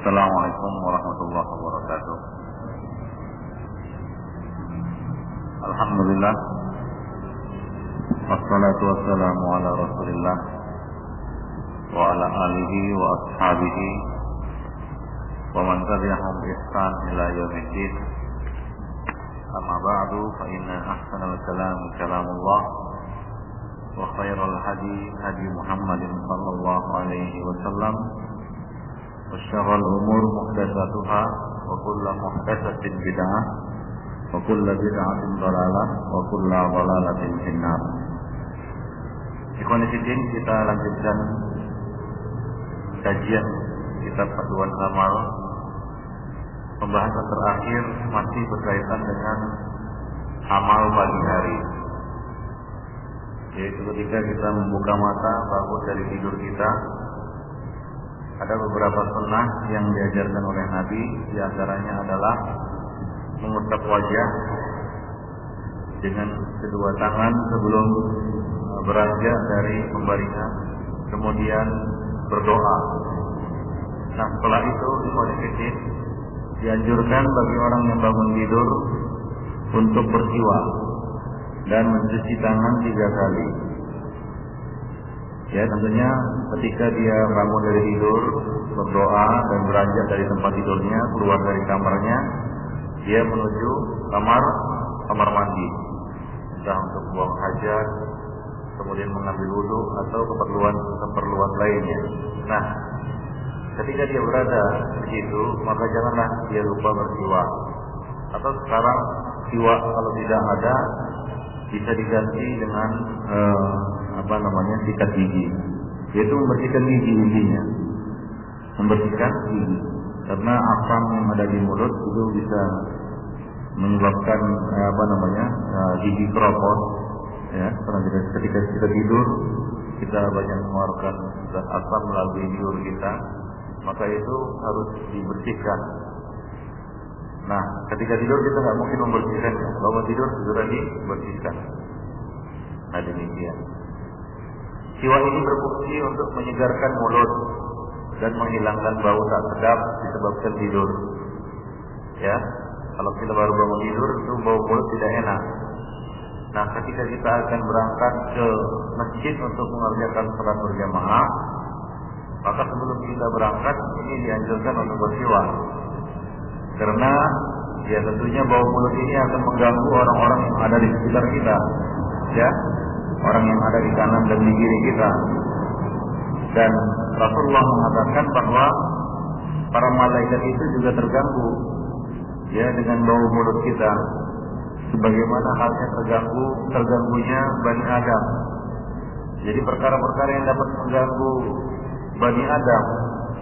Assalamualaikum warahmatullahi wabarakatuh. Alhamdulillah, wassalatu wassalamu ala rasulillah wa ala alihi wa ashabihi wa man tabi'ahum bi ihsan ila yaumiddin. Amma ba'du, fa inna ahsanal kalami kalamullah wa khairal hadi hadi Muhammadin sallallahu alaihi wasallam wa syarrul umur muhdatsatuha wa kullu muhdatsatin bid'ah wa kullu bid'atin dhalalah wa kullu dhalalatin finnar. Ikhwan fillah, kita lanjutkan kajian kitab Panduan Amal. Pembahasan terakhir masih berkaitan dengan amal pagi hari, yaitu ketika kita membuka mata, bangun dari tidur kita. Ada beberapa sunnah yang diajarkan oleh Nabi, diantaranya adalah mengusap wajah dengan kedua tangan sebelum beranjak dari pembaringan, kemudian berdoa. Nah, setelah itu dianjurkan bagi orang yang bangun tidur untuk bersiwak dan mencuci tangan 3 kali. Ya, tentunya ketika dia bangun dari tidur, berdoa dan beranjak dari tempat tidurnya, keluar dari kamarnya, dia menuju kamar mandi, entah untuk buang hajat, kemudian mengambil wudu atau keperluan lainnya. Nah, ketika dia berada di situ, maka janganlah dia lupa bersiwak. Atau sekarang siwak kalau tidak ada bisa diganti dengan sikat gigi, yaitu membersihkan gigi intinya, membersihkan gigi, karena asam yang ada di mulut itu bisa menyebabkan gigi keropos. Ya, karena ketika kita tidur kita banyak mengeluarkan zat asam melalui liur kita, maka itu harus dibersihkan. Nah, ketika tidur kita nggak mungkin membersihkannya. Bangun tidur segera dibersihkan. Nah, demikian. Siwak ini berfungsi untuk menyegarkan mulut dan menghilangkan bau tak sedap disebabkan tidur. Ya, kalau kita baru bangun tidur itu bau mulut tidak enak. Nah, ketika kita akan berangkat ke masjid untuk mengerjakan salat berjamaah, maka sebelum kita berangkat ini dianjurkan untuk bersiwak. Karena ya tentunya bau mulut ini akan mengganggu orang-orang yang ada di sekitar kita. Ya, orang yang ada di kanan dan di kiri kita. Dan Rasulullah mengatakan bahwa para malaikat itu juga terganggu ya dengan bau mulut kita, sebagaimana halnya terganggunya Bani Adam. Jadi perkara-perkara yang dapat mengganggu Bani Adam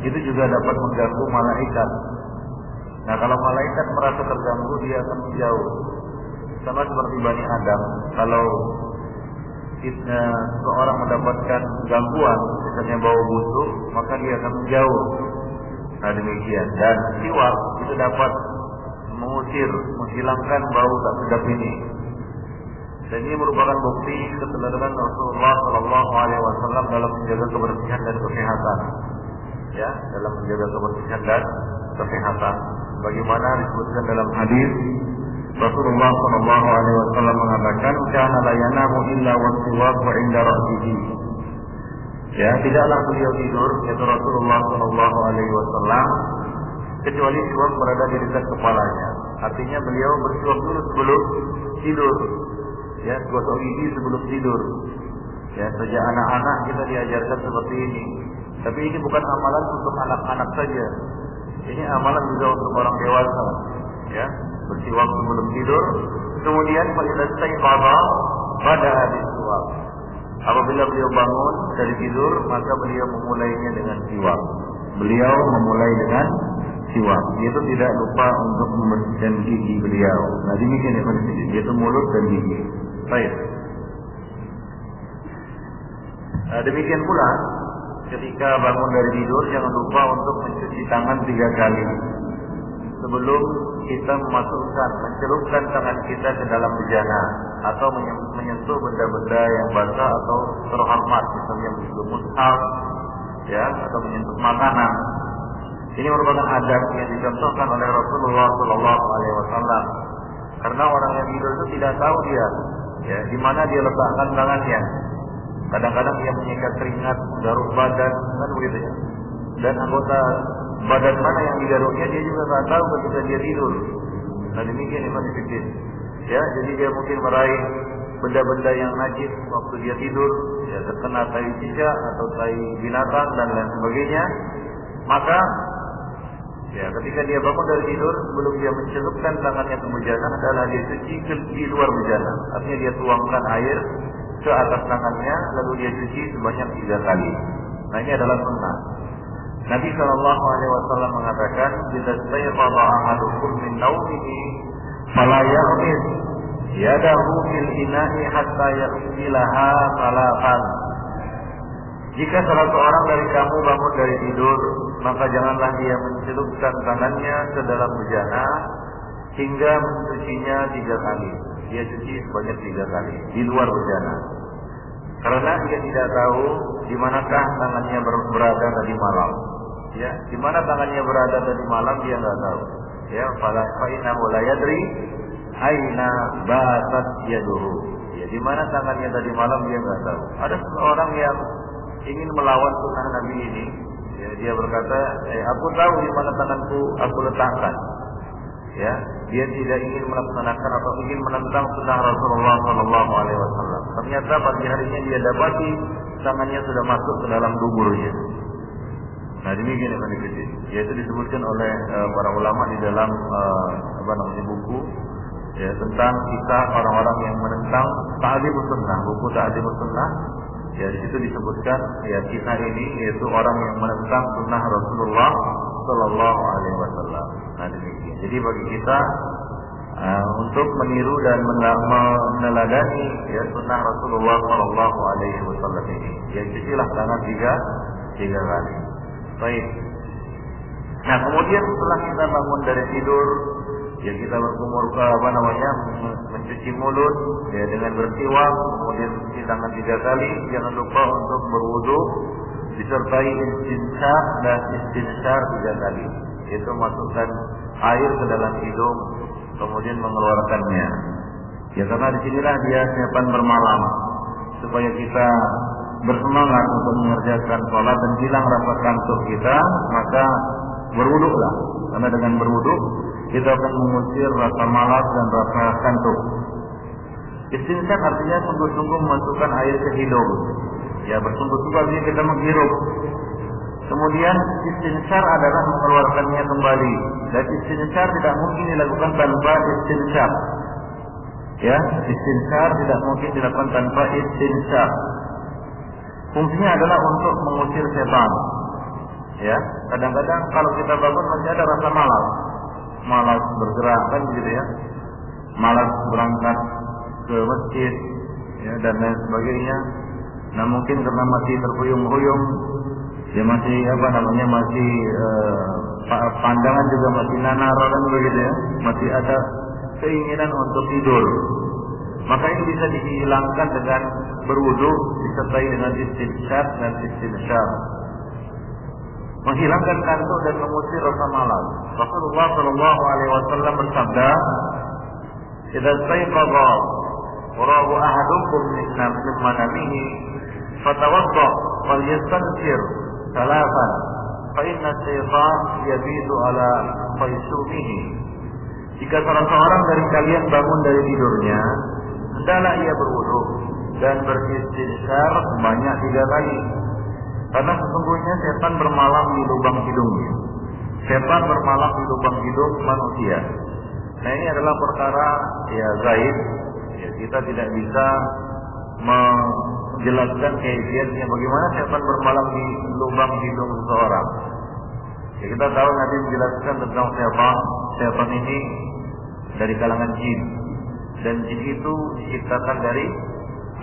itu juga dapat mengganggu malaikat. Nah, kalau malaikat merasa terganggu, dia akan menjauh. Sama seperti Bani Adam, kalau seorang mendapatkan gangguan, misalnya bau busuk, maka dia akan menjauh. Nah, demikian. Dan siwak itu dapat menghilangkan bau tak sedap ini. Dan ini merupakan bukti keteladanan Rasulullah Shallallahu Alaihi Wasallam dalam menjaga kebersihan dan kesehatan. Ya, dalam menjaga kebersihan dan kesehatan. Bagaimana disebutkan dalam hadis, Rasulullah Shallallahu Alaihi Wasallam mengatakan, "Kana la yanamu illa wasiwak inda ra'sihi." Ya, tidaklah beliau tidur, yaitu Rasulullah Shallallahu Alaihi Wasallam, kecuali siwak berada di dekat kepalanya. Artinya beliau bersiwak dulu sebelum tidur. Ya, gosok gigi sebelum tidur. Ya, sejak anak-anak kita diajarkan seperti ini. Tapi ini bukan amalan untuk anak-anak saja. Ini amalan juga untuk orang dewasa. Ya, bersiwak sebelum tidur. Kemudian pada habis siwak. Apabila beliau bangun dari tidur, maka beliau memulainya dengan siwak. Beliau memulai dengan siwak. Yaitu tidak lupa untuk membersihkan gigi beliau. Nah, demikian ya, yaitu mulut dan gigi. Baik. Demikian pula ketika bangun dari tidur, jangan lupa untuk mencuci tangan 3 kali sebelum kita mencelupkan tangan kita ke dalam bejana atau menyentuh benda-benda yang basah atau terhormat, misalnya menyentuh mushaf, ya, atau menyentuh makanan. Ini merupakan adab yang dicontohkan oleh Rasulullah Shallallahu Alaihi Wasallam. Karena orang yang tidur itu tidak tahu dia, ya, di mana dia letakkan tangannya. Kadang-kadang dia menyikat keringat, garuk badan, kan begitu ya. Dan anggota badan mana yang digaruknya dia juga tak tahu ketika dia tidur. Nah demikian Iman Fiddin. Ya, jadi dia mungkin meraih benda-benda yang najis waktu dia tidur, ya, terkena tai cicak atau tai binatang dan lain sebagainya. Maka ya, ketika dia bangun dari tidur, sebelum dia mencelupkan tangannya ke bejana adalah dia cuci di luar bejana. Artinya dia tuangkan air ke atas tangannya, lalu dia cuci sebanyak 3 kali. Nah ini adalah sunnah. Nabi Shallallahu Alaihi Wasallam mengatakan, "Jika sayqadha ahadukum min naumihi, fala yaghmis yadahu fil ina'i hatta yaghsilaha salatan." Jika salah seorang dari kamu bangun dari tidur, maka janganlah dia mencelupkan tangannya ke dalam bejana hingga mencucinya 3 kali. Dia cuci sebanyak 3 kali di luar bejana. Karena dia tidak tahu di manakah tangannya berada tadi malam. Ya, di mana tangannya berada tadi malam dia enggak tahu. Ya, fa innahu la yadri aina batat yaduhu. Ya, di mana tangannya tadi malam dia enggak tahu. Ada seorang yang ingin melawan sunnah Nabi ini, ya, dia berkata, aku tahu di mana tanganku aku letakkan. Ya, dia tidak ingin melaksanakan atau ingin menentang sunnah Rasulullah Shallallahu Alaihi Wasallam. Ternyata pagi harinya dia dapati tangannya sudah masuk ke dalam duburnya. Nah demikian yang dikutip, yaitu disebutkan oleh para ulama di dalam buku, ya, tentang kisah orang-orang yang menentang ta'dzibus sunnah, buku ta'dzibus sunnah. Ya, di situ disebutkan ya kisah ini, yaitu orang yang menentang sunnah Rasulullah Shallallahu Alaihi Wasallam. Nah demikian. Jadi bagi kita untuk meniru dan meneladani ya sunnah Rasulullah Shallallahu Alaihi Wasallam ini, ya cucilah tangan 3 kali. Baik. Nah kemudian setelah kita bangun dari tidur, ya kita berkumur mencuci mulut, ya dengan bersiwak, kemudian cuci tangan 3 kali. Jangan lupa untuk berwudu disertai istinsyaq dan istinsyar 3 kali. Itu masukkan air ke dalam hidung, kemudian mengeluarkannya. Ya karena disinilah dia siapan bermalam, supaya kita bersemangat untuk mengerjakan sholat dan hilang rasa kantuk kita, maka berwudulah. Karena dengan berwudu kita akan mengusir rasa malas dan rasa kantuk. Istinsyaq artinya sungguh-sungguh memasukkan air ke hidung. Ya, bersungguh-sungguh artinya kita menghirup. Kemudian istinsyar adalah mengeluarkannya kembali. Dan istinsyar tidak mungkin dilakukan tanpa istinsyaq. Ya, istinsyar tidak mungkin dilakukan tanpa istinsyaq. Fungsinya adalah untuk mengusir setan. Ya, kadang-kadang kalau kita bangun masih ada rasa malas bergerak kan gitu ya, malas berangkat ke masjid, ya, dan lain sebagainya. Nah mungkin karena masih terhuyung-huyung, ya masih masih pandangan juga masih nanar kan begitu ya, masih ada keinginan untuk tidur. Maka ini bisa dihilangkan dengan berwudu disertai dengan istinsyaq dan istinsyar. Menghilangkan kantuk dan mengusir rasa malas. Rasulullah Shallallahu Alaihi Wasallam bersabda, "Idza stayqadha wa ra'a ahadukum min manamihi, fatawadda wal yastaghfir thalathan, fa inna syaitan yabitu ala faysumihi." Jika salah seorang dari kalian bangun dari tidurnya, hendaklah ia berwudu dan beristinsyar sebanyak 3 kali. Karena sesungguhnya setan bermalam di lubang hidungnya. Setan bermalam di lubang hidung manusia. Nah ini adalah perkara ya gaib. Ya, kita tidak bisa menjelaskan kaifiatnya bagaimana setan bermalam di lubang hidung seseorang. Ya, kita tahu Nabi menjelaskan tentang setan ini dari kalangan jin. Dan jin itu diciptakan dari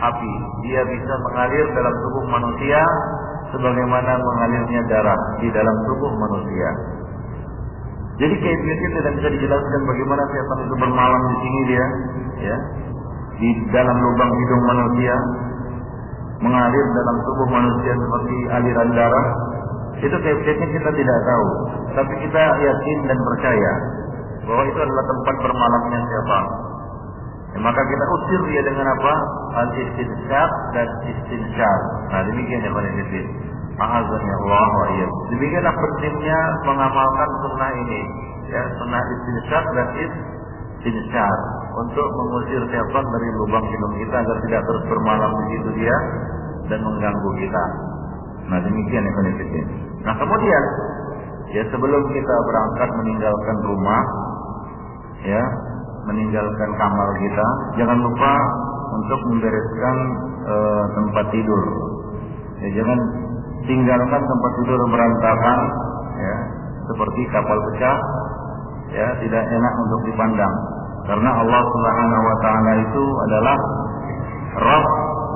api. Dia bisa mengalir dalam tubuh manusia sebagaimana mengalirnya darah di dalam tubuh manusia. Jadi kaifiatnya tidak bisa dijelaskan bagaimana setan itu bermalam di sini dia, ya, di dalam lubang hidung manusia, mengalir dalam tubuh manusia seperti aliran darah. Itu kaifiatnya kita tidak tahu. tapi kita yakin dan percaya bahwa itu adalah tempat bermalamnya syaitan. Ya, maka kita usir dia dengan apa? Al-istinsyaq dan istinsyar. Nah, demikian ya Pak Yusuf. Azza Allah wa iyyakum. Demikianlah pentingnya mengamalkan sunnah ini, ya, sunnah istinsyaq dan istinsyar untuk mengusir syaitan dari lubang hidung kita agar tidak terus bermalam di situ dia dan mengganggu kita. Nah, demikian ya Pak Yusuf. Nah, kemudian ya sebelum kita berangkat meninggalkan rumah, ya, meninggalkan kamar kita, jangan lupa untuk membereskan tempat tidur. Ya, jangan tinggalkan tempat tidur berantakan, ya, seperti kapal pecah, ya, tidak enak untuk dipandang. Karena Allah Subhanahu wa taala itu adalah Rabb,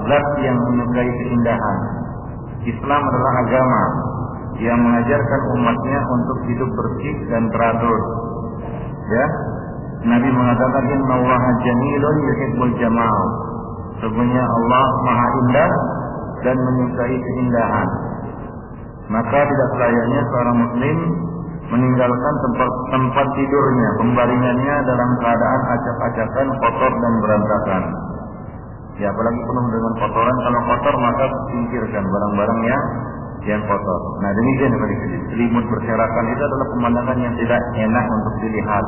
zat yang menyukai keindahan. Islam adalah agama yang mengajarkan umatnya untuk hidup bersih dan teratur. Ya, Nabi mengatakan innallaha jamilun yuhibbul jamal. Sesungguhnya Allah Maha Indah dan menyukai keindahan. Maka tidak selayaknya seorang muslim meninggalkan tempat tidurnya, pembaringannya dalam keadaan acak-acakan, kotor dan berantakan. Ya, apalagi penuh dengan kotoran. Kalau kotor maka singkirkan barang-barang yang kotor. Nah, demikian Pak Yusuf. Selimut berserakan itu adalah pemandangan yang tidak enak untuk dilihat.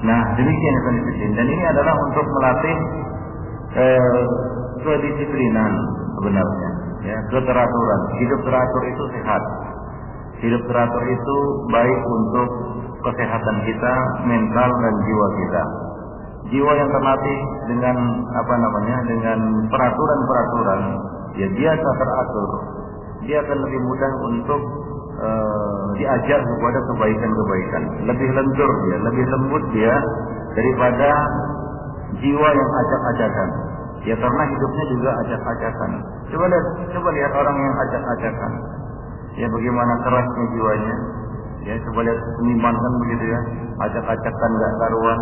Nah, demikian Pak Yusuf. Dan ini adalah untuk melatih kedisiplinan sebenarnya, ya, keteraturan. Hidup teratur itu sehat. Hidup teratur itu baik untuk kesehatan kita, mental dan jiwa kita. Jiwa yang terlatih dengan dengan peraturan-peraturan, ya biasa teratur, dia akan lebih mudah untuk diajak kepada kebaikan-kebaikan. Lebih lentur dia, lebih lembut dia daripada jiwa yang acak-acakan. Ya, karena hidupnya juga acak-acakan. Coba lihat orang yang acak-acakan. Ya, bagaimana kerasnya jiwanya. Ya, coba lihat seniman kan begitu ya, acak-acakan enggak karuan.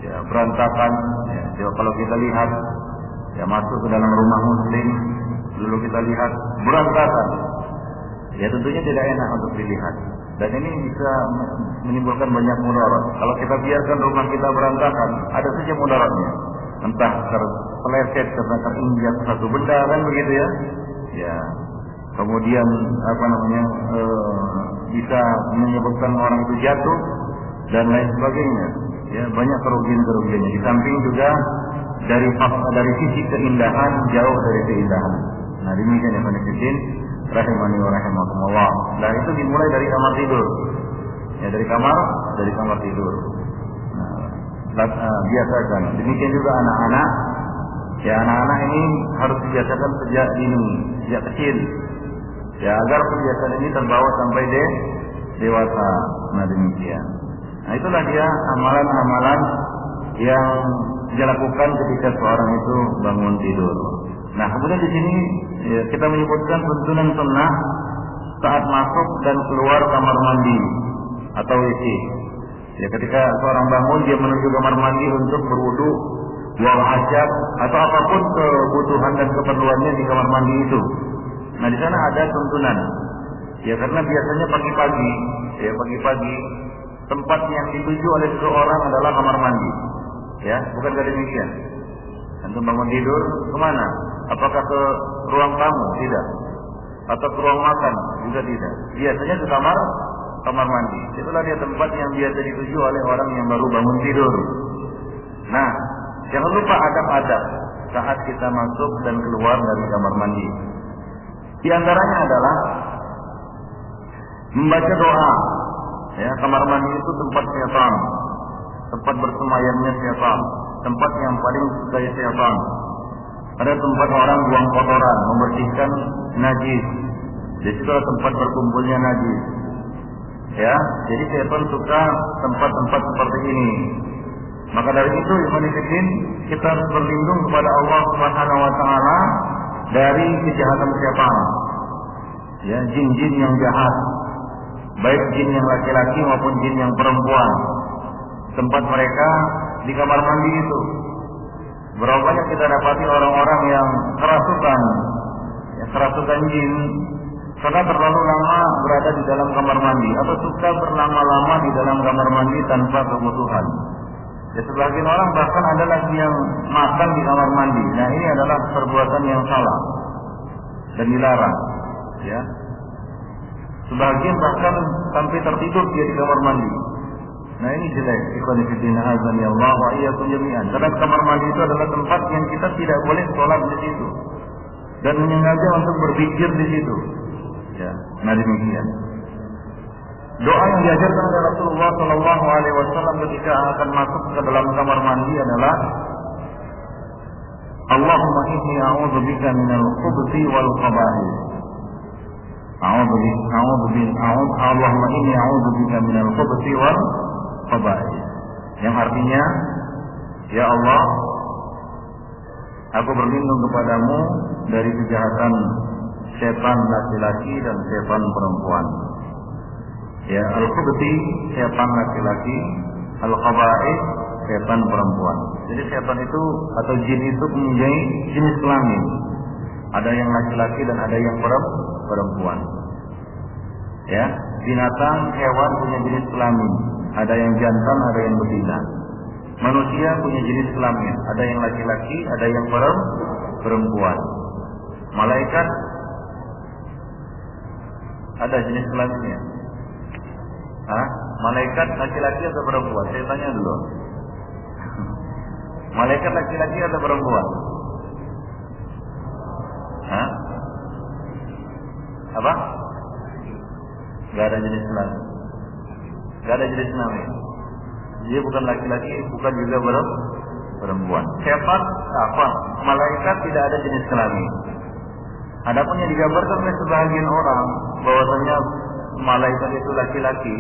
Ya, berantakan. Ya, coba kalau kita lihat, ya, masuk ke dalam rumah muslim, lalu kita lihat berantakan. Ya, tentunya tidak enak untuk dilihat. Dan ini bisa menimbulkan banyak mudarat. Kalau kita biarkan rumah kita berantakan, ada saja mudaratnya. Entah terpeleset karena terinjak satu benda kan begitu ya. Ya. Kemudian bisa menyebabkan orang itu jatuh dan lain sebagainya. Ya, banyak kerugian-kerugiannya. Di samping juga dari sisi keindahan jauh dari keindahan. Nah, demikian ya Pak Yusuf. Rahimani wa rahimakumullah. Nah, itu dimulai dari kamar tidur. Ya, dari kamar tidur. Nah, biasakan. Demikian juga anak-anak. Ya, anak-anak ini harus dibiasakan sejak dini, sejak kecil. Ya, agar kebiasaan ini terbawa sampai dewasa. Nah, demikian. Nah, itulah dia amalan-amalan yang dilakukan ketika seorang itu bangun tidur. Nah, kemudian di sini ya, kita menyebutkan tuntunan sunnah saat masuk dan keluar kamar mandi atau WC. Ya, ketika seorang bangun dia menuju kamar mandi untuk berwudu, buang hajat atau apapun kebutuhan dan keperluannya di kamar mandi itu. Nah, di sana ada tuntunan. Ya, karena biasanya pagi-pagi tempat yang dituju oleh seseorang adalah kamar mandi. Ya, bukankah demikian? Antum bangun tidur kemana? Apakah ke ruang tamu? Tidak. Atau ke ruang makan? Juga tidak. Biasanya ke kamar mandi. Itulah dia tempat yang biasa dituju oleh orang yang baru bangun tidur. Nah, jangan lupa adab-adab saat kita masuk dan keluar dari kamar mandi. Di antaranya adalah membaca doa. Ya, kamar mandi itu tempat syaitan, tempat bersemayamnya syaitan, tempat yang paling disukai syaitan. Ada tempat orang buang kotoran, membersihkan najis. Di situ tempat berkumpulnya najis. Ya, jadi syaitan suka tempat-tempat seperti ini. Maka dari itu, kita harus berlindung kepada Allah Subhanahu wa taala dari kejahatan syaitan. Ya, jin-jin yang jahat. Baik jin yang laki-laki maupun jin yang perempuan. Tempat mereka di kamar mandi itu. Berapa banyak kita dapati orang-orang yang kerasukan, ya, kerasukan jin, karena terlalu lama berada di dalam kamar mandi, atau suka berlama-lama di dalam kamar mandi tanpa kebutuhan. Ya, sebagian orang bahkan ada lagi yang makan di kamar mandi. Nah, ini adalah perbuatan yang salah dan dilarang. Ya, sebagian bahkan sampai tertidur dia di kamar mandi. Nah, ini jelek. Ikhwan fillah azan ya Allah wa iyyakum jami'an. Karena kamar mandi itu adalah tempat yang kita tidak boleh sholat di situ dan menyengaja untuk berpikir di situ. Ya, nah demikian. Doa yang diajarkan oleh Rasulullah Shallallahu Alaihi Wasallam ketika akan masuk ke dalam kamar mandi adalah Allahumma inni a'udzubika minal khubuthi wal khaba'ith. Allahumma inni a'udzubika minal khubuthi wal khaba'ith. Yang artinya, ya Allah, aku berlindung kepadamu dari kejahatan setan laki-laki dan setan perempuan. Ya, al-khubuthi setan laki-laki, al-khaba'ith setan perempuan. Jadi setan itu atau jin itu mempunyai jenis kelamin. Ada yang laki-laki dan ada yang perempuan. Ya, binatang, hewan punya jenis kelamin. Ada yang jantan, ada yang betina. Manusia punya jenis kelamin. Ada yang laki-laki, ada yang perempuan. Malaikat ada jenis kelaminnya. Malaikat laki-laki atau perempuan? Saya tanya dulu. Malaikat laki-laki atau perempuan? Apa? Gak ada jenis kelamin. Gak ada jenis kelamin. Dia bukan laki-laki, bukan juga perempuan. Setan apa? Malaikat tidak ada jenis kelamin. Adapun yang digambarkan oleh sebagian orang bahwasanya malaikat itu laki-laki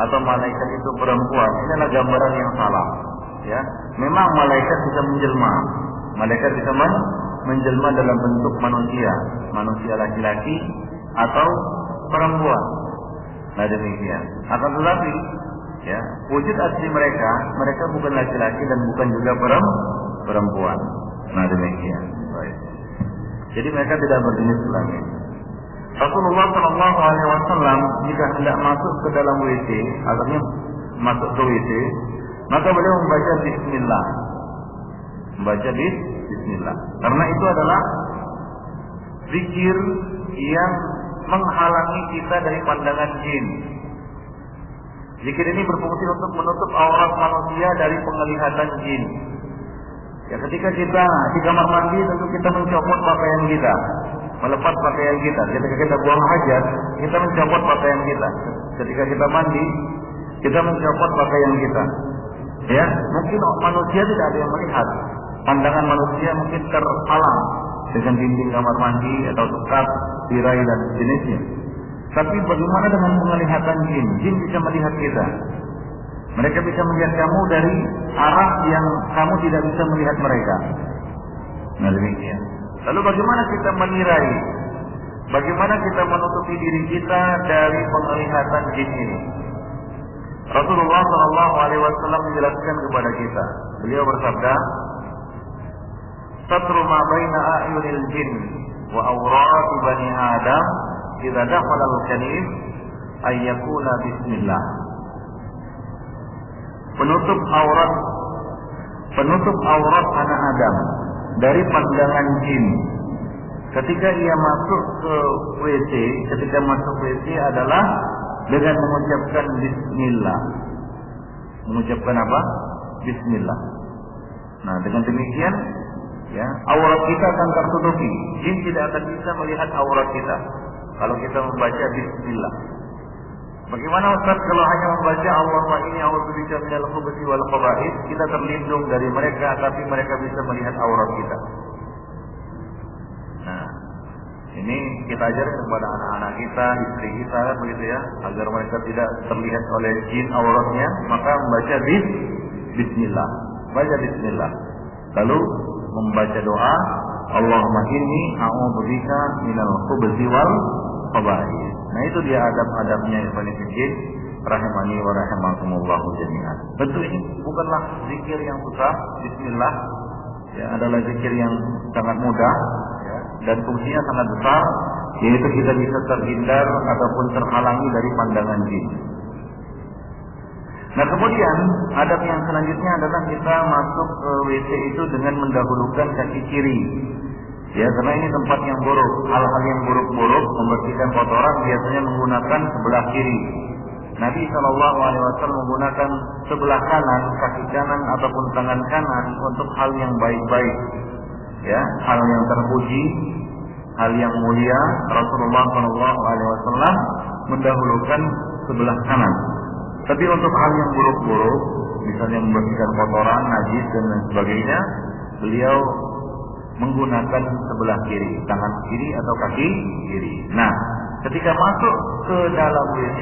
atau malaikat itu perempuan, ini adalah gambaran yang salah. Ya, memang malaikat bisa menjelma. Malaikat bisa menjelma dalam bentuk manusia laki-laki atau perempuan. Nah demikian. Akan tetapi, ya, wujud asli mereka bukan laki-laki dan bukan juga perempuan. Nah demikian. Baik. Jadi mereka tidak berjenis kelamin. Rasulullah Shallallahu Alaihi Wasallam jika hendak masuk ke dalam WC, artinya masuk ke WC, maka beliau membaca Bismillah, Bismillah. Karena itu adalah zikir yang menghalangi kita dari pandangan jin. Zikir ini berfungsi untuk menutup aurat manusia dari penglihatan jin. Ya, ketika kita di kamar mandi tentu kita mencopot pakaian kita, melepas pakaian kita. Ketika kita buang hajat, kita mencopot pakaian kita. Ketika kita mandi, kita mencopot pakaian kita. Ya, mungkin manusia tidak ada yang melihat. Pandangan manusia mungkin terhalang dengan dinding kamar mandi atau sekat, tirai dan jenisnya. Tapi bagaimana dengan penglihatan jin? Jin bisa melihat kita. Mereka bisa melihat kamu dari arah yang kamu tidak bisa melihat mereka. Nah demikian. Lalu bagaimana kita menirai? Bagaimana kita menutupi diri kita dari penglihatan jin ini? Rasulullah Shallallahu Alaihi Wasallam menjelaskan kepada kita. Beliau bersabda, "Satru ma baina a'yunil jin wa awrati bani Adam idza dakhala al-kanif ayyakuna bismillah." Penutup aurat anak Adam dari pandangan jin ketika ia masuk ke WC, ketika masuk WC adalah dengan mengucapkan Bismillah. Mengucapkan apa? Bismillah. Nah, dengan demikian, ya, aurat kita akan tertutupi. Jin tidak akan bisa melihat aurat kita kalau kita membaca Bismillah. Bagaimana Ustaz kalau hanya membaca Allahumma inni a'udzubika minal khubuthi wal khaba'ith, kita terlindung dari mereka tapi mereka bisa melihat aurat kita. Nah, ini kita ajarkan kepada anak-anak kita, istri kita kan begitu ya, agar mereka tidak terlihat oleh jin auratnya, maka membaca Bismillah. Baca Bismillah. Lalu membaca doa Allahumma inni a'udzubika minal khubuthi wal khaba'ith. Nah itu dia adab-adabnya Ikhwan Fillah rahimani wa rahimakumullahu jami'an. Tentu ini bukanlah zikir yang susah. Bismillah ya, adalah zikir yang sangat mudah ya, dan fungsinya sangat besar. yaitu kita bisa terhindar ataupun terhalangi dari pandangan jin. Nah kemudian adab yang selanjutnya adalah kita masuk ke WC itu dengan mendahulukan kaki kiri. Ya, karena ini tempat yang buruk. Hal-hal yang buruk-buruk membersihkan kotoran biasanya menggunakan sebelah kiri. Nabi SAW menggunakan sebelah kanan, kaki kanan ataupun tangan kanan untuk hal yang baik-baik. Ya, hal yang terpuji, hal yang mulia. Rasulullah SAW mendahulukan sebelah kanan. Tapi untuk hal yang buruk-buruk, misalnya membersihkan kotoran, najis dan lain sebagainya, beliau menggunakan sebelah kiri, tangan kiri atau kaki kiri. Nah, ketika masuk ke dalam WC,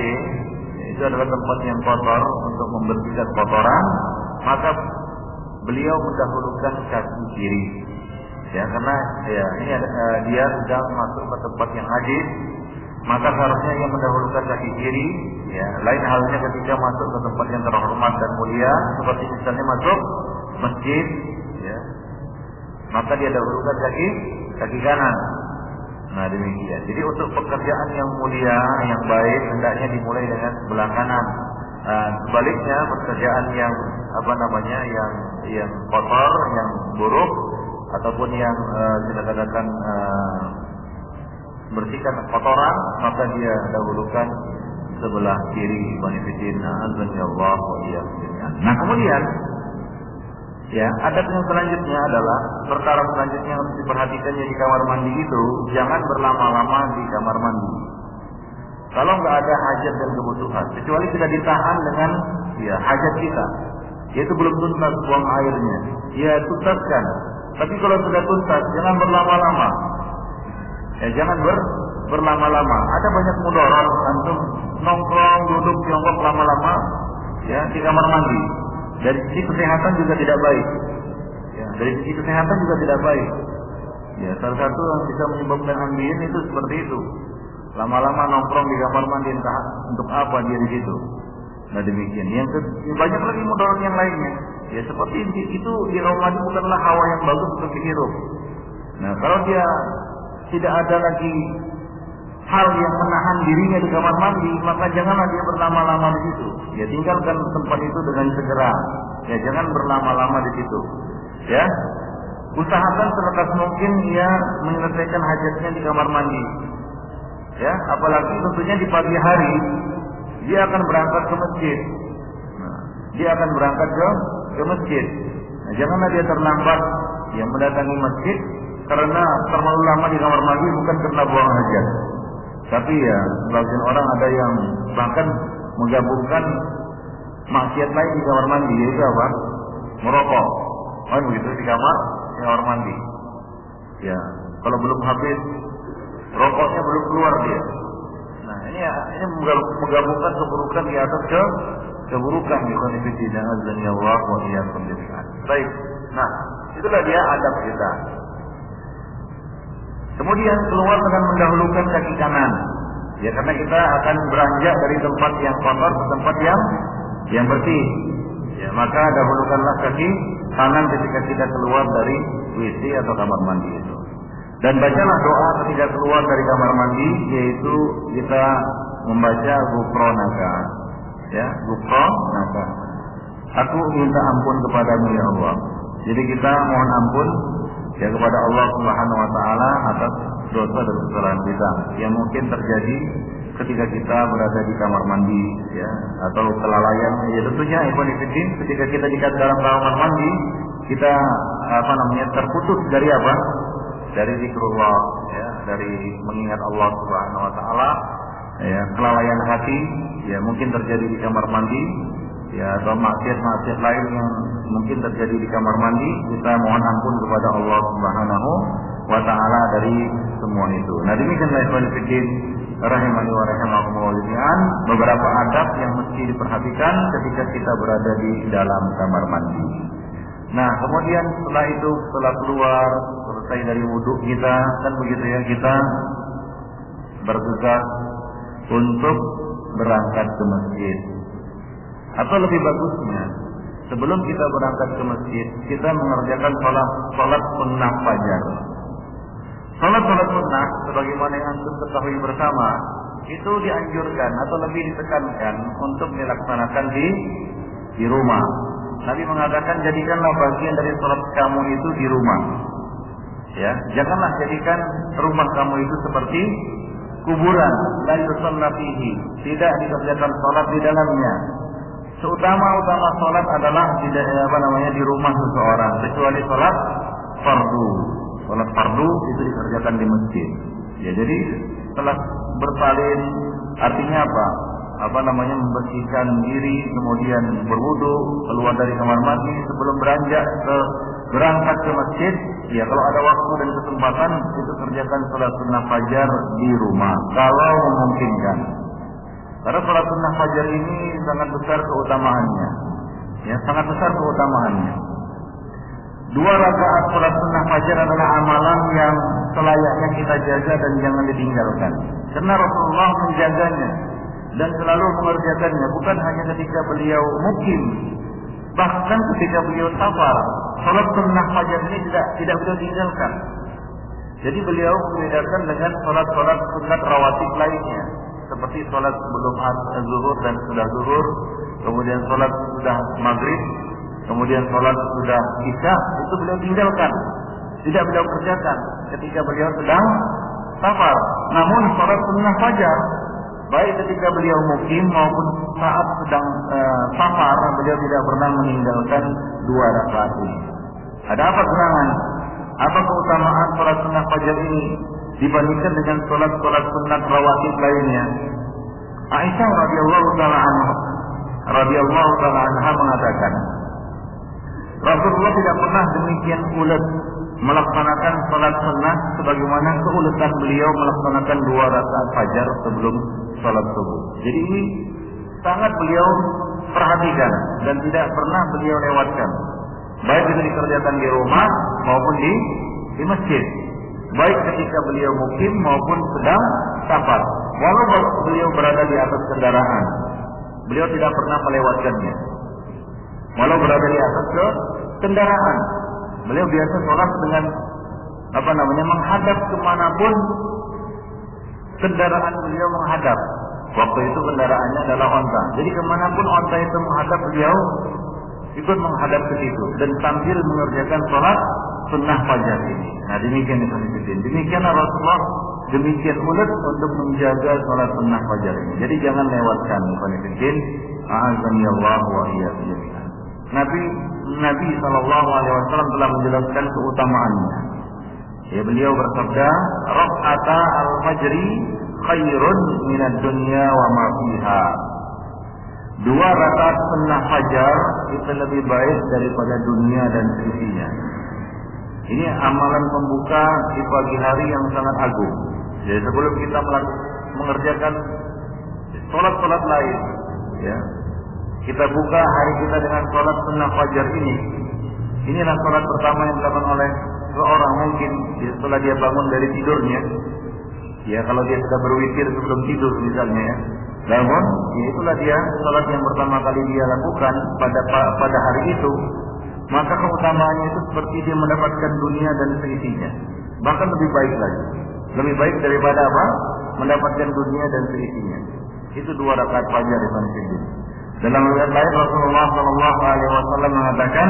itu adalah tempat yang kotor untuk membersihkan kotoran, maka beliau mendahulukan kaki kiri. Ya, karena ya ini dia sedang masuk ke tempat yang najis, maka seharusnya ia mendahulukan kaki kiri. Ya, lain halnya ketika masuk ke tempat yang terhormat dan mulia, seperti misalnya masuk masjid, ya, maka dia dahulukan kaki kanan. Nah demikian. Jadi untuk pekerjaan yang mulia, yang baik, hendaknya dimulai dengan sebelah kanan. Sebaliknya pekerjaan yang yang kotor, yang buruk, ataupun yang kita katakan bersihkan kotoran, maka dia dahulukan sebelah kiri. Nah kemudian, ya, adab yang selanjutnya adalah perkara selanjutnya yang harus diperhatikan di kamar mandi itu, jangan berlama-lama di kamar mandi. Kalau nggak ada hajat dan kebutuhan, kecuali tidak ditahan dengan ya hajat kita, yaitu belum tuntas buang airnya, ya tuntaskan. Tapi kalau sudah tuntas, jangan berlama-lama. Ya, jangan berlama-lama. Ada banyak mudarat antum nongkrong, duduk, jongkok lama-lama, ya di kamar mandi. Dari sisi kesehatan juga tidak baik. Ya, dari sisi kesehatan juga tidak baik. Ya, salah satu yang bisa menyebabkan ambien itu seperti itu. Lama-lama nongkrong di kamar mandi, entah untuk apa dia di situ. Nah demikian. Banyak lagi mudarat yang lainnya. Ya seperti itu di Ramadan bukanlah hawa yang bagus untuk dihirup. Nah kalau dia tidak ada lagi hal yang menahan dirinya di kamar mandi, maka janganlah dia berlama-lama di situ. Ya tinggalkan tempat itu dengan segera. Ya jangan berlama-lama di situ. Ya, usahakan selepas mungkin ia menyelesaikan hajatnya di kamar mandi. Ya, apalagi tentunya di pagi hari dia akan berangkat ke masjid. Nah, dia akan berangkat ke masjid. Nah, janganlah dia terlambat yang mendatangi masjid karena terlalu lama di kamar mandi, bukan karena buang hajat. Tapi ya, sebagian orang ada yang bahkan menggabungkan maksiat lain di kamar mandi, yaitu apa? Merokok. Oh begitu di kamar mandi. Ya, kalau belum habis rokoknya belum keluar dia. Nah, ini menggabungkan keburukan di atas keburukan di kondisi azan ya Allah wa iyyakum jami'an. Baik. Nah, itulah dia adab kita. Kemudian keluar dengan mendahulukan kaki kanan. Ya karena kita akan beranjak dari tempat yang kotor ke tempat yang bersih. Ya maka dahulukanlah kaki kanan ketika kita keluar dari WC atau kamar mandi itu. Dan bacalah doa ketika keluar dari kamar mandi, yaitu kita membaca Ghufranaka. Ya, Ghufranaka. Aku minta ampun kepadamu ya Allah. Jadi kita mohon ampun ya kepada Allah Subhanahu wa taala atas dosa dan kesalahan kita yang mungkin terjadi ketika kita berada di kamar mandi ya atau kelalaian. Ya tentunya ikhwanifiddin, ketika kita di dalam kamar mandi kita terputus dari apa? Dari zikrullah ya, dari mengingat Allah Subhanahu wa taala ya, kelalaian hati ya mungkin terjadi di kamar mandi ya atau maksiat-maksiat lain yang mungkin terjadi di kamar mandi, kita mohon ampun kepada Allah Subhanahu wa taala dari semua itu. Nah, demikianlah ikhwan fillah rahimani wa rahimakumullah jami'an, beberapa adab yang mesti diperhatikan ketika kita berada di dalam kamar mandi. Nah, kemudian setelah keluar, selesai dari wudhu kita, kan begitu ya, kita bergegas untuk berangkat ke masjid. Atau lebih bagusnya, sebelum kita berangkat ke masjid, kita mengerjakan sholat sunnah fajar. Salat sunnah sebagaimana yang antum ketahui bersama itu dianjurkan atau lebih ditekankan untuk dilaksanakan di rumah. Nabi mengatakan jadikanlah bagian dari salat kamu itu di rumah. Ya, janganlah jadikan rumah kamu itu seperti kuburan, la yusalla fihi, tidak dikerjakan salat di dalamnya. Seutama-utama salat adalah di rumah seseorang, kecuali salat fardu. Salat fardu itu dikerjakan di masjid. Ya, jadi setelah bersalin artinya apa? Membersihkan diri, kemudian berwudu, keluar dari kamar mandi sebelum berangkat ke masjid. Ya, kalau ada waktu dan kesempatan itu kerjakan salat sunnah fajar di rumah kalau memungkinkan. Karena salat sunnah fajar ini sangat besar keutamaannya. Ya, sangat besar keutamaannya. 2 rakaat salat sunnah fajar adalah amalan yang selayaknya kita jaga dan jangan ditinggalkan. Karena Rasulullah menjaganya dan selalu mengerjakannya, bukan hanya ketika beliau mukim, bahkan ketika beliau safar. Salat sunnah fajar ini tidak beliau tinggalkan. Jadi beliau membedakan dengan salat-salat sunnat rawatib lainnya, seperti salat sebelum zuhur dan sudah zuhur, kemudian salat sudah maghrib, kemudian salat sudah isya, itu beliau tinggalkan, tidak beliau kerjakan ketika beliau sedang safar. Namun salat sunnah fajar, baik ketika beliau mukim maupun saat sedang safar, beliau tidak pernah meninggalkan 2 rakaat ini. Ada apa gerangan? Apa keutamaan salat sunnah fajar ini dibandingkan dengan salat-salat sunnat rawatib lainnya? Aisyah radhiyallahu taala anha mengatakan, Rasulullah tidak pernah demikian ulet melaksanakan salat sunnah sebagaimana keuletan beliau melaksanakan 2 rakaat fajar sebelum salat subuh. Jadi ini sangat beliau perhatikan dan tidak pernah beliau lewatkan. Baik itu dikerjakan di rumah maupun di masjid. Baik ketika beliau mukim maupun sedang safar. Walau beliau berada di atas kendaraan, beliau tidak pernah melewatkannya. Walau berada di atas kendaraan, beliau biasa sholat dengan menghadap kemanapun kendaraan beliau menghadap. Waktu itu kendaraannya adalah onta. Jadi kemanapun onta itu menghadap, beliau ikut menghadap ke situ dan sambil mengerjakan sholat sunnah fajar ini. Nah, demikian demikianlah Rasulullah demikian ulet untuk menjaga sholat sunnah fajar ini. Jadi jangan lewatkan. A'azanillahu wa iyyakum jami'an. Nabi SAW telah menjelaskan keutamaannya. Ya, beliau bersabda, "Rak'ata al-fajri khairun minad dunya wa ma fiha." 2 rakaat sunnah fajar itu lebih baik daripada dunia dan seisinya. Ini amalan pembuka di pagi hari yang sangat agung. Jadi sebelum kita mengerjakan sholat lain, ya, kita buka hari kita dengan sholat sunnah fajar ini. Inilah sholat pertama yang dilakukan oleh seorang mungkin setelah dia bangun dari tidurnya. Ya, kalau dia sudah berwitir sebelum tidur misalnya, ya, bangun, ya itulah dia sholat yang pertama kali dia lakukan pada hari itu. Maka keutamaannya itu seperti dia mendapatkan dunia dan seisinya. Bahkan lebih baik lagi. Lebih baik daripada apa? Mendapatkan dunia dan seisinya. Itu 2 rakaat fajar Ibn Siddiq. Dalam riwayat lain Rasulullah SAW mengatakan,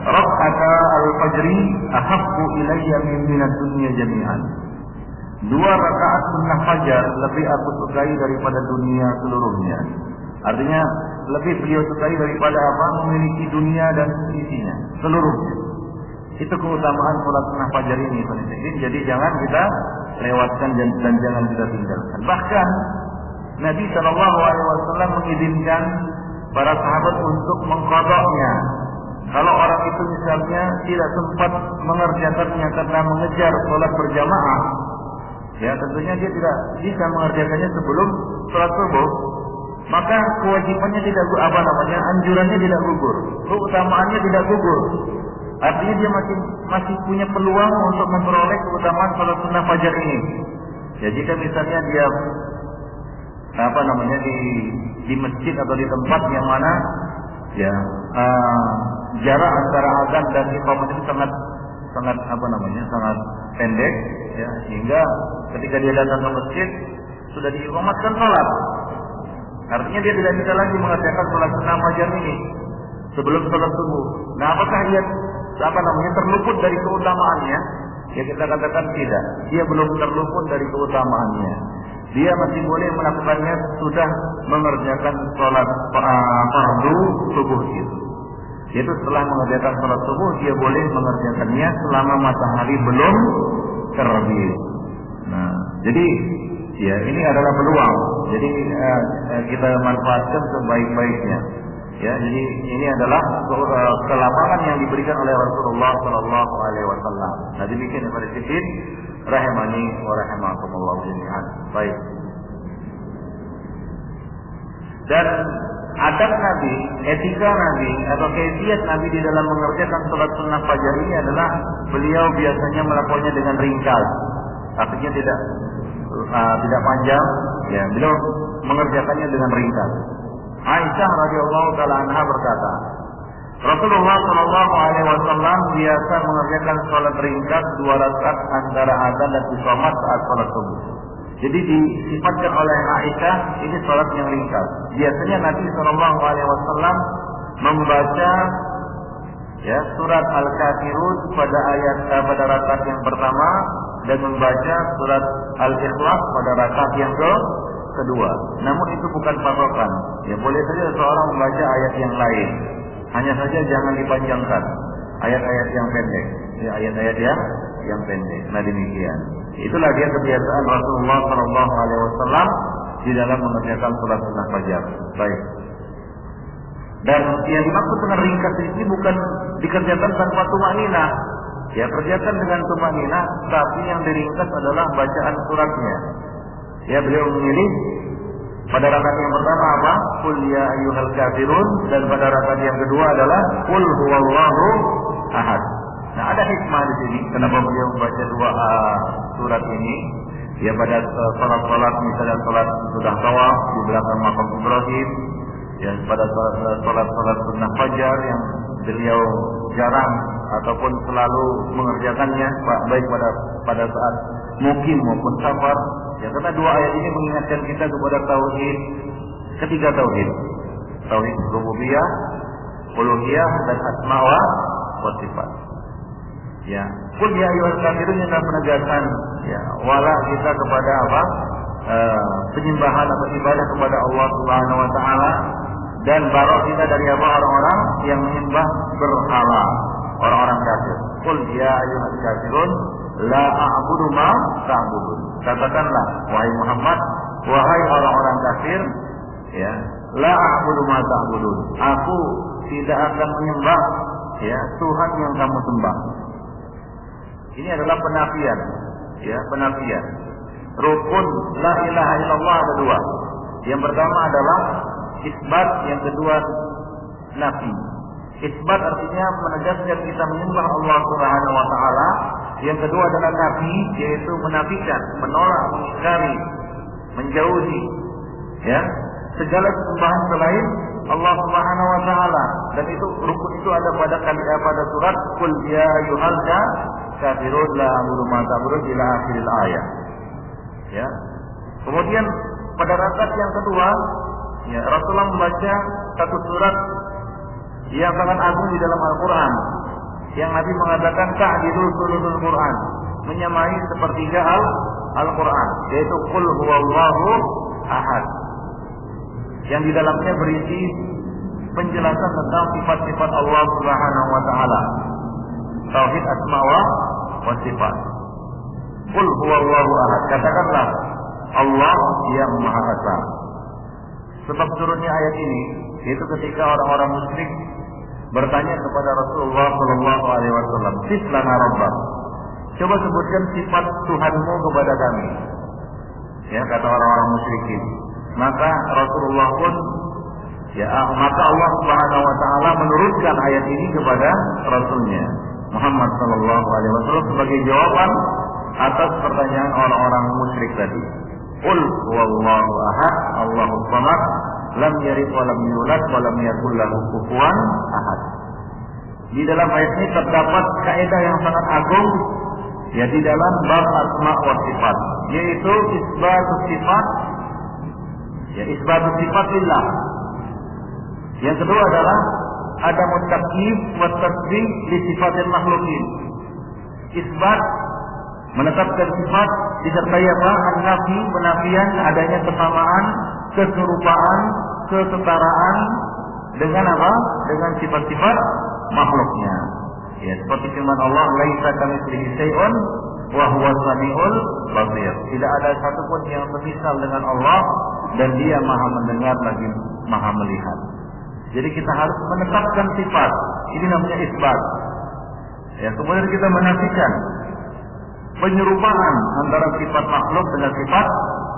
"Rak'ata al-fajri ahabbu ilayya minad dunya jami'an." 2 rakaat sunnah fajar lebih aku sukai daripada dunia seluruhnya. Artinya lebih beliau sukai daripada apa? Memiliki dunia dan isinya seluruhnya. Itu keutamaan salat sunnah fajar ini. Jadi jangan kita lewatkan dan jangan kita tinggalkan. Bahkan Nabi SAW mengizinkan para sahabat untuk mengqadanya. Kalau orang itu misalnya tidak sempat mengerjakannya karena mengejar sholat berjamaah, ya tentunya dia tidak bisa mengerjakannya sebelum sholat subuh, maka kewajibannya tidak anjurannya tidak gugur, keutamaannya tidak gugur. Artinya dia masih punya peluang untuk memperoleh keutamaan sholat sunnah fajar ini. Ya, jika misalnya dia di masjid atau di tempat yang mana ya jarak antara azan dan iqamah itu sangat sangat sangat pendek, ya, sehingga ketika dia datang ke masjid sudah diiqamatkan salat. Artinya dia tidak bisa lagi mengerjakan salat sunnah fajar ini sebelum salat subuh. Nah, apakah dia terluput dari keutamaannya? Ya, kita katakan tidak. Dia belum terluput dari keutamaannya. Dia masih boleh melakukannya sudah mengerjakan salat fardu subuh itu. Yaitu setelah mengerjakan salat subuh dia boleh mengerjakannya selama matahari belum terbit. Nah, jadi ya ini adalah peluang. Jadi kita manfaatkan sebaik-baiknya. Ya, jadi ini adalah kelapangan yang diberikan oleh Rasulullah Sallallahu Alaihi Wasallam. Nah, demikian para hadirin rahimani wa rahimakumullah jami'an. Baik. Dan adab Nabi, etika Nabi atau kaifiyat Nabi di dalam mengerjakan salat sunnah fajar ini adalah beliau biasanya melakukannya dengan ringkas. Artinya tidak panjang, ya, beliau mengerjakannya dengan ringkas. Aisyah radhiyallahu taala anha berkata, Rasulullah Shallallahu Alaihi Wasallam biasa mengerjakan salat ringkas 2 rakaat antara azan dan iqamah saat salat subuh. Jadi disifatkan oleh Aisyah ini salat yang ringkas. Biasanya Nabi Shallallahu Alaihi Wasallam membaca surat Al-Kafirun pada rakaat yang pertama dan membaca surat Al-Ikhlas pada rakaat yang kedua. Namun itu bukan patokan. Ya, boleh saja seorang membaca ayat yang lain. Hanya saja jangan dipanjangkan. Ayat-ayat yang pendek. Ya, ayat-ayat yang pendek. Nah, demikian. Itulah dia kebiasaan Rasulullah Shallallahu Alaihi Wasallam di dalam mengerjakan salat sunnah fajar. Baik. Dan yang dimaksud dengan ringkas ini bukan dikerjakan tanpa tumanina. Ya, kerjakan dengan tumanina, tapi yang diringkas adalah bacaan suratnya. Ya, beliau memilih pada rakaat yang pertama apa? Qul ya ayyuhal kafirun, dan pada rakaat yang kedua adalah Qul huwallahu ahad. Nah, ada hikmah di sini kenapa beliau membaca 2 surat ini. Ya, pada salat-salat misalnya salat sudah tawaf di belakang makam Ibrahim, ya, pada salat-salat sunnah fajar yang beliau jarang ataupun selalu mengerjakannya, baik pada saat mukim maupun safar. Ya, karena 2 ayat ini mengingatkan kita kepada tauhid, ketiga tauhid rububiyah, uluhiyah, dan asma wa sifat. Ya, Qul ya ayyuhal kafirun yang menegaskan wala kita kepada penyembahan atau ibadah kepada Allah Subhanahu wa taala, dan barok kita dari orang-orang yang menyembah berhala, orang-orang kafir. Qul ya ayyuhal kafirun la a'budu ma ta'budun. Katakanlah wahai Muhammad, wahai orang-orang kafir, ya, la a'budu ma ta'budun. Aku tidak akan menyembah Tuhan yang kamu sembah. Ini adalah penafian, penafian. Rukun la ilaha illallah ada 2. Yang pertama adalah isbat, yang kedua nafi. Isbat artinya menegaskan kita menyembah Allah Subhanahu wa taala. Yang kedua adalah nafi, yaitu menafikan, menolak, mengingkari, menjauhi segala sembahan selain Allah Subhanahu wa taala. Dan itu rukun itu ada pada surat Qul ya ayyuhal kafirun la a'budu ma ta'budun ila akhiril ayat. Ya. Kemudian pada rakaat yang kedua, Rasulullah membaca 1 surat yang sangat agung di dalam Al-Qur'an, yang Nabi mengatakan ta'dilul sulusul Qur'an, menyamai sepertiga Al-Qur'an, yaitu Qul huwallahu ahad, yang di dalamnya berisi penjelasan tentang sifat-sifat Allah Subhanahu wa taala, tauhid asma wa sifat. Qul huwallahu ahad, katakanlah Allah yang Maha Esa. Sebab turunnya ayat ini itu ketika orang-orang musyrik bertanya kepada Rasulullah Shallallahu Alaihi Wasallam, "Sif lana rabbak." Coba sebutkan sifat Tuhanmu kepada kami. Ya, kata orang-orang musyrikin. Maka Rasulullah pun maka Allah Subhanahu wa taala menurunkan ayat ini kepada Rasulnya Muhammad Shallallahu Alaihi Wasallam sebagai jawaban atas pertanyaan orang-orang musyrik tadi. Qul huwallahu ahad, Allahus samad, lam yalid wa lam yulad wa lam yakul lahu kufuwan ahad. Di dalam ayat ini terdapat kaidah yang sangat agung, ya, di dalam bab asma wa sifat, yaitu isbatus sifat, ya, isbatus sifat lillah. Yang kedua adalah ada takyif wa tasbih li sifatil makhlukin. Isbat, menetapkan sifat, disertai apa? An-nafi, penafian adanya kesamaan, keserupaan, kesetaraan dengan apa? Dengan sifat-sifat makhluknya. Ya, seperti firman Allah, laisa kamitslihi syai'un wa huwas samiul basir. Tidak ada satupun yang semisal dengan Allah dan Dia Maha mendengar lagi Maha melihat. Jadi kita harus menetapkan sifat. Ini namanya isbat. Ya, kemudian kita menafikan penyerupaan antara sifat makhluk dengan sifat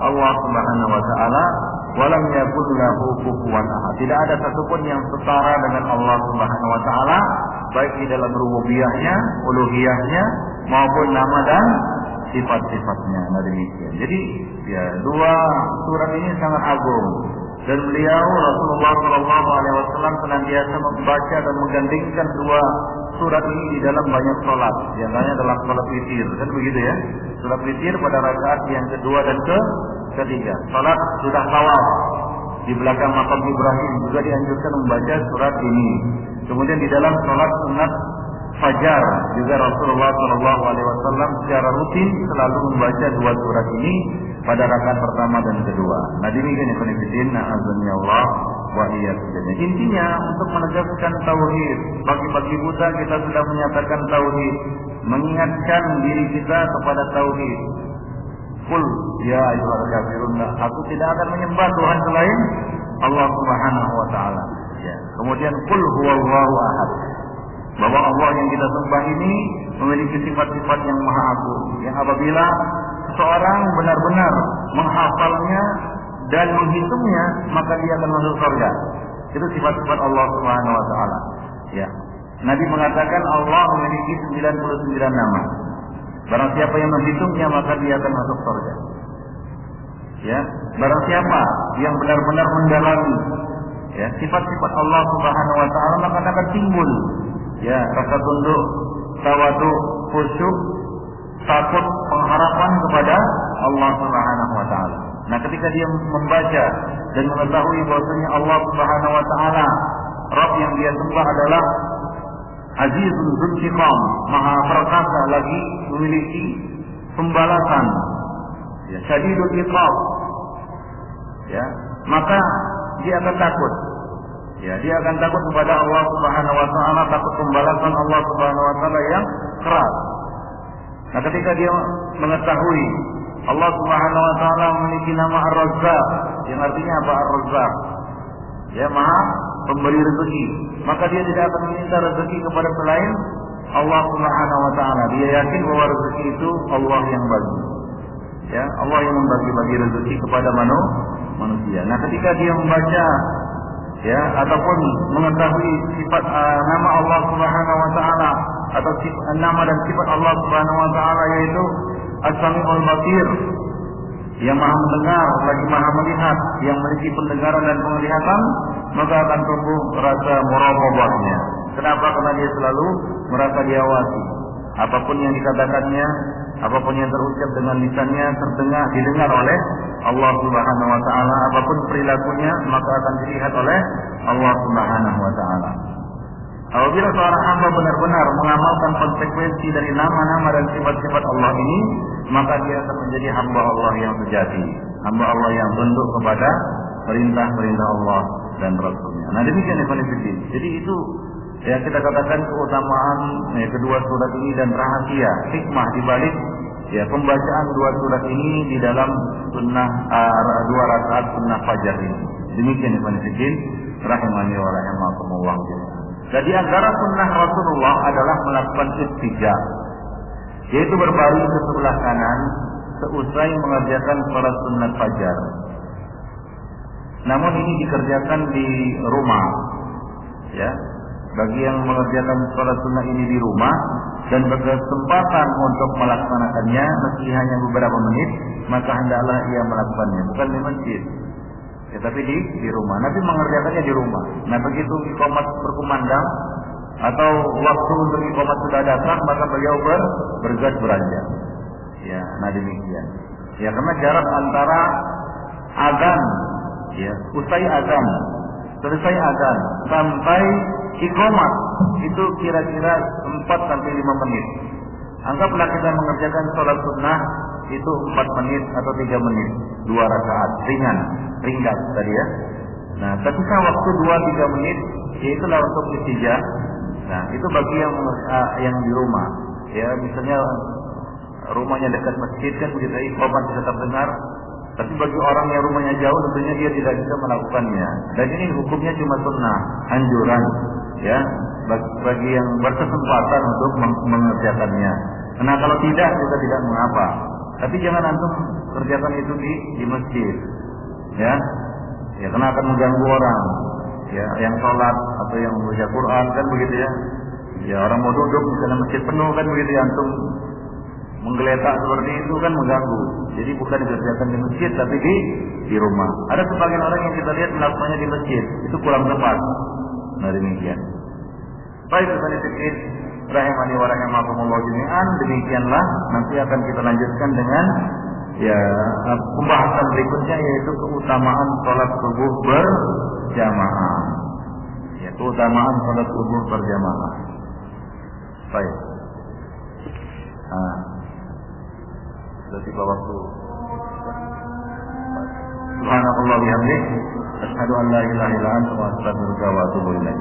Allah Subhanahu wa taala. Walam yakul lahu kufuwan ahad. Tidak ada satupun yang setara dengan Allah Subhanahu wa taala, baik di dalam rububiyahnya, uluhiyahnya maupun nama dan sifat-sifatnya. Nah, demikian. Jadi, ya, dua surat ini sangat agung. Dan beliau Rasulullah Shallallahu Alaihi Wasallam senantiasa membaca dan menggandingkan dua surat ini di dalam banyak sholat. Yang lainnya adalah sholat witir, kan begitu ya? Sholat witir pada rakaat yang kedua dan ketiga. Sholat sudah tawaf di belakang makam Ibrahim juga dianjurkan membaca surat ini. Kemudian di dalam sholat sunat fajar juga Rasulullah Shallallahu Alaihi Wasallam secara rutin selalu membaca dua surat ini pada rakaat pertama dan kedua. Nah, demikian ikhwan fillah, azza Allah wa iyyakum. Intinya untuk menegaskan tauhid. Pagi-pagi buta kita sudah menyatakan tauhid, mengingatkan diri kita kepada tauhid. Qul ya ayyuhal kafirun, aku tidak akan menyembah Tuhan selain Allah Subhanahu wa taala. Ya. Kemudian qul huwallahu ahad. Bahwa Allah yang kita sembah ini memiliki sifat-sifat yang maha agung. Yang apabila seseorang benar-benar menghafalnya dan menghitungnya, maka dia akan masuk surga. Itu sifat-sifat Allah Subhanahu wa taala. Ya. Nabi mengatakan Allah memiliki 99 nama. Barang siapa yang menghitungnya, maka dia akan masuk surga. Ya. Barang siapa yang benar-benar mendalami, ya, sifat-sifat Allah Subhanahu wa taala, maka akan timbul, ya, rasa tunduk, tawadu, khusyuk, takut, pengharapan kepada Allah Subhanahu wa taala. Nah, ketika dia membaca dan mengetahui bahwasanya Allah Subhanahu wa taala Rabb yang dia sembah adalah Azizun Dzul-Intiqam, Maha perkasa lagi memiliki pembalasan, ya, Syadidul Iqab, ya, maka dia akan takut. Ya, dia akan takut kepada Allah Subhanahu wa taala, takut pembalasan Allah Subhanahu wa taala yang keras. Nah, ketika dia mengetahui Allah Subhanahu wa taala memiliki nama Ar-Razzaq, yang artinya apa? Ar-Razzaq, ya, Maha pemberi rezeki, maka dia tidak akan meminta rezeki kepada selain Allah Subhanahu wa taala. Dia yakin bahwa rezeki itu Allah yang bagi. Ya, Allah yang membagi-bagi rezeki kepada manusia. Nah, ketika dia membaca, ya, ataupun mengetahui sifat nama Allah Subhanahu wa taala atau nama dan sifat Allah Subhanahu wa taala, yaitu As-Sami'ul Basir, yang Maha mendengar lagi Maha melihat, yang memiliki pendengaran dan penglihatan, maka akan tumbuh rasa muraqabahnya. Kenapa? Karena dia selalu merasa diawasi. Apapun yang dikatakannya, apapun yang terucap dengan lisannya didengar oleh Allah Subhanahu wa taala. Apapun perilakunya maka akan dilihat oleh Allah Subhanahu wa taala. Apabila seorang hamba benar-benar mengamalkan konsekuensi dari nama-nama dan sifat-sifat Allah ini, maka dia akan menjadi hamba Allah yang sejati, hamba Allah yang tunduk kepada perintah-perintah Allah dan Rasul-Nya. Nah, demikian ikhwan fillah. Jadi itu, ya, kita katakan keutamaan, ya, kedua surat ini dan rahasia hikmah di balik, ya, pembacaan dua surat ini di dalam sunnah dua rakaat sunnah fajar ini. Demikian ikhwan fillah, rahimani wa rahimakumullah. Dan di antara sunnah Rasulullah adalah melakukan istijab, yaitu berbaring ke sebelah kanan seusai mengerjakan salat sunnah fajar. Namun ini dikerjakan di rumah, ya. Bagi yang mengerjakan salat sunnah ini di rumah dan berkesempatan untuk melaksanakannya meski hanya beberapa menit, maka hendaklah ia melakukannya, bukan di masjid, ya, tapi di rumah. Nabi mengerjakannya di rumah. Nah, begitu iqamat berkumandang atau waktu untuk iqamah sudah datang, maka beliau bergegas beranjak. Ya, nah demikian. Ya, karena jarak antara azan, ya, usai azan, selesai azan sampai iqamah itu kira-kira 4 sampai 5 menit. Anggaplah kita mengerjakan sholat sunnah itu 4 menit atau 3 menit, 2 rakaat, ringkas tadi ya. Nah, ketika waktu 2-3 menit, yaitulah untuk istijah. Nah, itu bagi yang di rumah. Ya, misalnya rumahnya dekat masjid kan begitu, iqamah bisa terdengar. Tapi bagi orang yang rumahnya jauh, tentunya dia tidak bisa melakukannya. Dan ini hukumnya cuma sunnah, anjuran, ya, bagi yang berkesempatan untuk mengerjakannya. Nah, kalau tidak juga tidak mengapa. Tapi jangan antum kerjakan itu di masjid, ya, ya, karena akan mengganggu orang, ya, yang sholat atau yang membaca Quran kan begitu ya. Ya, orang mau duduk misalnya masjid penuh kan begitu ya, antum menggeletak seperti itu kan mengganggu. Jadi bukan dikerjakan di masjid tapi di rumah. Ada sebagian orang yang kita lihat melakukannya di masjid, itu kurang tepat. Nah, demikian. Baik, sedikit rahimani wa rahimakumullah jami'an, demikianlah nanti akan kita lanjutkan dengan ya pembahasan berikutnya, yaitu keutamaan salat subuh berjamaah. Ya, keutamaan salat subuh berjamaah. Baik. Nah, sudah tiba waktu. Subhanallah bihamdihi, asyhadu an la ilaha illa anta wa astaghfiruka wa atubu ilaik.